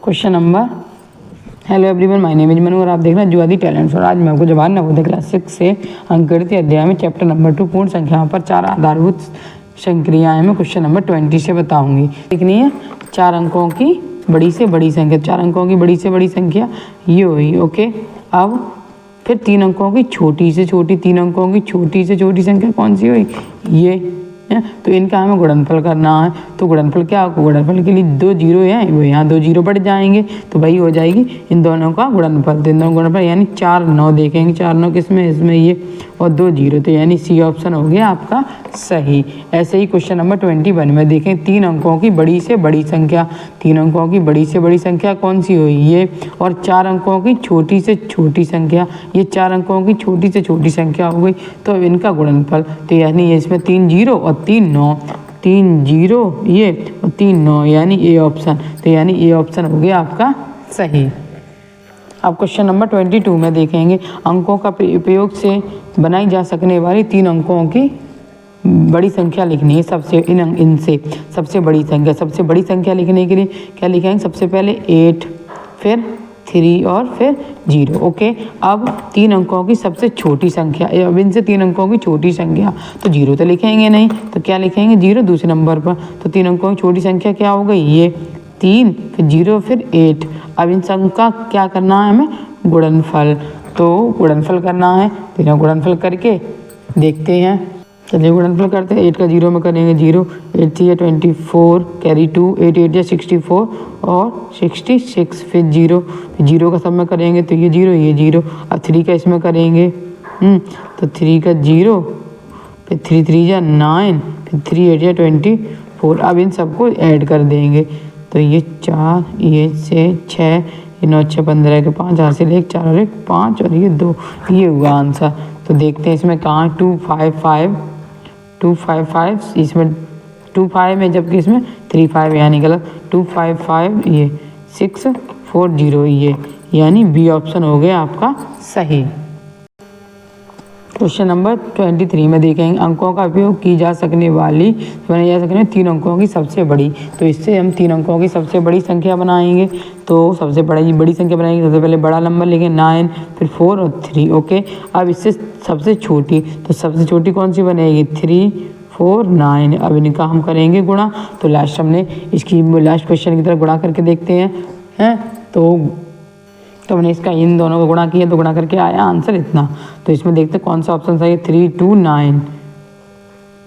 Question number, hello everyone, my name is Manu और आप देख रहे हैं जुआदी टैलेंट्स। और आज मैं आपको जवाहर नवोदय क्लास 6 से अंकगणितीय अध्याय में चैप्टर नंबर 2 पूर्ण संख्याओं पर 4 आधारभूत संक्रियाएं में क्वेश्चन नंबर 20 से बताऊंगी। देखनी है 4 अंकों की बड़ी से बड़ी संख्या, 4 अंकों की बड़ी से बड़ी संख्या ये हुई। ओके, अब फिर 3 अंकों की छोटी से छोटी, 3 अंकों की छोटी से छोटी संख्या कौन सी हुई, ये है। तो इनका हमें गुणनफल करना है। तो गुणनफल क्या होगा, गुणनफल के लिए 2 जीरो हैं, वो यहाँ 2 जीरो बढ़ जाएंगे तो भाई हो जाएगी इन दोनों का गुणनफल। तो इन दोनों गुणनफल यानी 4 9 देखेंगे, 4 9 किसमें, इसमें ये, और 2 जीरो, तो यानी सी ऑप्शन हो गया आपका सही। ऐसे ही क्वेश्चन नंबर 21 में देखें 3 अंकों की बड़ी से बड़ी संख्या, 3 अंकों की बड़ी से बड़ी संख्या कौन सी हुई, ये, और 4 अंकों की छोटी से छोटी संख्या, ये 4 अंकों की छोटी से छोटी संख्या हो गई। तो अब इनका गुणनफल, तो यानी इसमें 3 जीरो और 3 9, 3 जीरो ये और 3 9 यानी ए ऑप्शन। तो यानी ए ऑप्शन हो गया आपका सही। अब क्वेश्चन नंबर 22 में देखेंगे अंकों का उपयोग से बनाई जा सकने वाली 3 अंकों की बड़ी संख्या लिखनी है। सबसे इनसे सबसे बड़ी संख्या, सबसे बड़ी संख्या लिखने के लिए क्या लिखेंगे, सबसे पहले 8, फिर 3 और फिर 0। ओके, अब 3 अंकों की सबसे छोटी संख्या, अब इनसे 3 अंकों की छोटी संख्या, तो 0 तो लिखेंगे नहीं, तो क्या लिखेंगे 0 दूसरे नंबर पर। तो 3 अंकों की छोटी संख्या क्या हो गई, ये 3, फिर 0, फिर 8। अब इन सब का क्या करना है हमें, गुणनफल। तो गुणनफल करना है, तो इन्हें गुणनफल करके देखते हैं। चलिए गुणनफल करते हैं। 8 का 0 में करेंगे 0, 8 3 24, कैरी 2, 8 8 64 और 66, फिर 0, फिर 0 का सब में करेंगे तो ये 0 ये 0। अब 3 का इसमें करेंगे तो 3 का 0, फिर 3 3 जा 9, फिर 3 8 जा 24। अब इन सबको ऐड कर देंगे तो ये 4, ये 6, ये 9 6 15 के 5 हासिल 1 4 और 1 5 और ये 2, ये हुआ आंसर। तो देखते हैं इसमें कहाँ 2 5 5, इसमें 2 5 है जबकि इसमें 3 5 यानी गलत। 2 5 5 ये 6 4 0 ये, यानी बी ऑप्शन हो गया आपका सही। क्वेश्चन नंबर 23 में देखेंगे अंकों का उपयोग की जा सकने वाली, बनाई जा सकने 3 अंकों की सबसे बड़ी। तो इससे हम 3 अंकों की सबसे बड़ी संख्या बनाएंगे। तो सबसे बड़ी संख्या बनाएंगे, सबसे पहले बड़ा नंबर लेंगे 9, फिर 4 और 3। ओके, अब इससे सबसे छोटी, तो सबसे छोटी कौन सी बनेगी, 3 4 9। अब इनका हम करेंगे गुणा। तो लास्ट हमने इसकी लास्ट क्वेश्चन की तरफ गुणा करके देखते हैं तो हमने इसका इन दोनों को गुणा किया तो गुणा करके आया आंसर इतना। तो इसमें देखते कौन सा ऑप्शन सही है, 3 2 9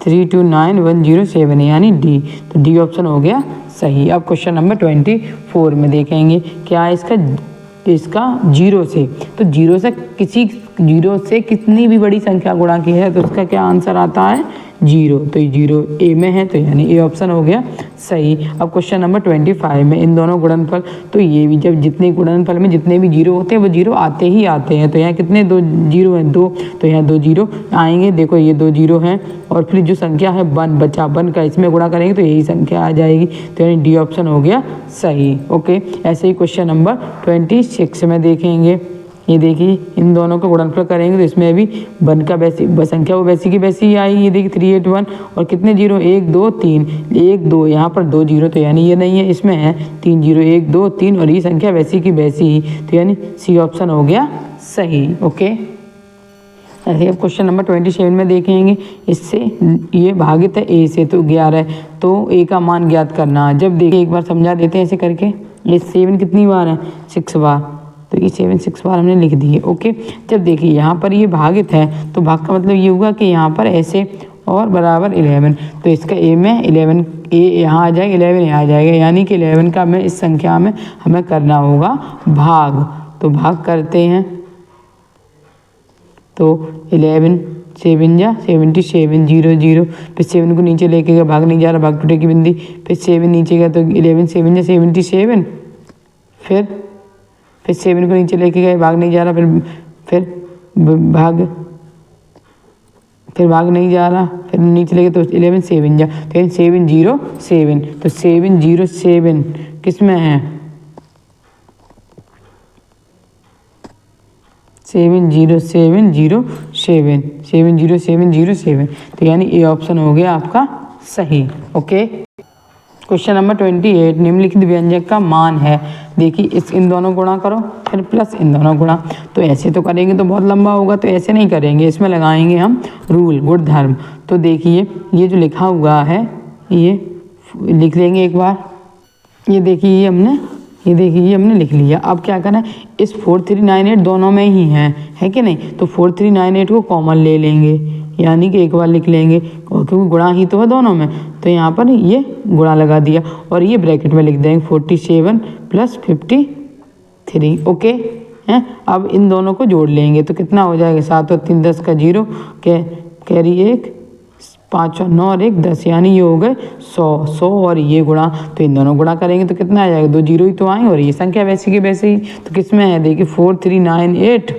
1 0 7 यानी डी। तो डी ऑप्शन हो गया सही। अब क्वेश्चन नंबर 24 में देखेंगे क्या है इसका 0 से, तो 0 से कितनी भी बड़ी संख्या गुणा की है तो उसका क्या आंसर आता है 0। तो 0 ए में है तो यानी ए ऑप्शन हो गया सही। अब क्वेश्चन नंबर 25 में इन दोनों गुणनफल, तो ये भी जब जितने गुणनफल में जितने भी 0 होते हैं वो 0 आते ही आते हैं। तो यहाँ कितने 2 0 हैं, 2, तो यहाँ 2 0 आएंगे। देखो ये 2 0 हैं और फिर जो संख्या है 1 बचा, 1 का इसमें गुणा करेंगे तो यही संख्या आ जाएगी। तो यानी डी ऑप्शन हो गया सही। ओके, ऐसे ही क्वेश्चन नंबर 26 में देखेंगे, ये देखिए इन दोनों का गुणनफल करेंगे तो इसमें भी 1 का संख्या वो वैसी की वैसी ही आएगी। ये देखिए 3 8 1 और कितने 0 1 2 3, 1 2 यहाँ पर 2 0, तो यानी ये नहीं है, इसमें है 3 0 1 2 3 और ये संख्या वैसी की वैसी ही। तो यानी सी ऑप्शन हो गया सही। ओके, ऐसे अब क्वेश्चन नंबर 27 में देखेंगे, इससे ये भागित है ए से तो 11, तो ए का मान ज्ञात करना है। जब देखिए एक बार समझा देते हैं ऐसे करके, ये 7 कितनी बार है 6 बार, तो ये 7 6 बार हमने लिख दी है। ओके, जब देखिए यहाँ पर ये भागित है तो भाग का मतलब ये हुआ कि यहाँ पर ऐसे और बराबर 11, तो इसका ए में 11 ए यहाँ आ जाएगा, 11 यहाँ आ जाएगा, यानी कि 11 का हमें इस संख्या में हमें करना होगा भाग। तो भाग करते हैं तो 11 7 जा 77 0 0, फिर 7 को नीचे लेके गया, भाग नहीं जा रहा, भाग टूटे की बिंदी, फिर 7 नीचे गया तो 11 7 जा 77, फिर 7 को नीचे लेके गए, भाग नहीं जा रहा, फिर भाग नहीं जा रहा, फिर नीचे लेके तो 11 7 जा, तो 7 0 7, तो 7 0 7 किस में है 7 0 7 0 7 7 0 7 0 7, तो यानी ए ऑप्शन हो गया आपका सही। ओके, क्वेश्चन नंबर 28, निम्नलिखित व्यंजक का मान है। देखिए इन दोनों गुणा करो फिर प्लस इन दोनों गुणा, तो ऐसे तो करेंगे तो बहुत लंबा होगा, तो ऐसे नहीं करेंगे, इसमें लगाएंगे हम रूल, गुण धर्म। तो देखिए ये जो लिखा हुआ है ये लिख लेंगे एक बार। ये देखिए ये हमने लिख लिया। अब क्या करना है, इस 4398 दोनों में ही है कि नहीं, तो 4398 को कॉमन ले लेंगे, यानी कि एक बार लिख लेंगे क्योंकि गुणा ही तो है दोनों में, तो यहाँ पर ये गुणा लगा दिया और ये ब्रैकेट में लिख देंगे 47 + 53। ओके हैं। अब इन दोनों को जोड़ लेंगे तो कितना हो जाएगा, 7 और 3 10 का 0, कैरी 1, 5 और 9 और 1 10, यानी ये हो गए 100 और ये गुणा, तो इन दोनों गुणा करेंगे तो कितना आ जाएगा, 2 जीरो ही तो आएंगे और ये संख्या वैसे की वैसे ही। तो किस में है, देखिए 4398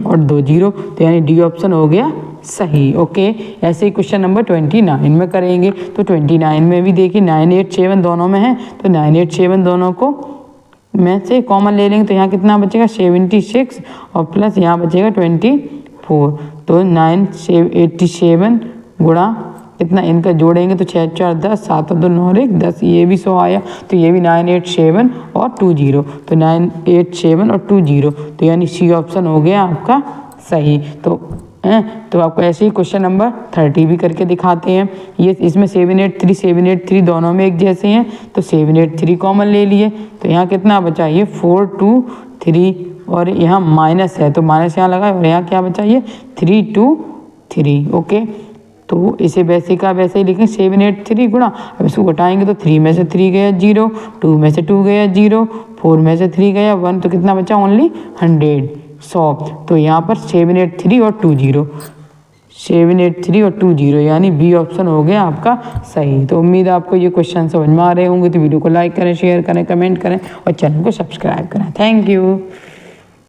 और 2 जीरो, तो यानी डी ऑप्शन हो गया सही। ओके, ऐसे ही क्वेश्चन नंबर 29 में करेंगे। तो 29 में भी देखिए 987 दोनों में है, तो 987 दोनों को में से कॉमन ले लेंगे, तो यहाँ कितना बचेगा 76 और प्लस यहाँ बचेगा 24, तो 987 गुणा इतना इनका जोड़ेंगे तो 6 4 10, 7 और 2 9 और 1 10, ये भी 100 आया, तो ये भी 987 और 20, तो 987 और 20, तो यानी सी ऑप्शन हो गया आपका सही। तो आपको ऐसे ही क्वेश्चन नंबर 30 भी करके दिखाते हैं। ये इसमें 783 दोनों में एक जैसे हैं, तो 783 कॉमन ले लिए, तो यहाँ कितना बचा, ये 423 और यहाँ माइनस है तो माइनस यहाँ लगा और यहाँ क्या बचा, ये 323। ओके, तो इसे वैसे का वैसे ही लिखें 783 गुणा, अब इसको घटाएंगे तो 3 में से 3 गया 0, 2 में से 2 गया 0, 4 में से 3 गया 1, तो कितना बचा ओनली 100। तो यहाँ पर 783 और 20, 783 और 20, यानी बी ऑप्शन हो गया आपका सही। तो उम्मीद है आपको ये क्वेश्चन समझ में आ रहे होंगे। तो वीडियो को लाइक करें, शेयर करें, कमेंट करें और चैनल को सब्सक्राइब करें। Thank you.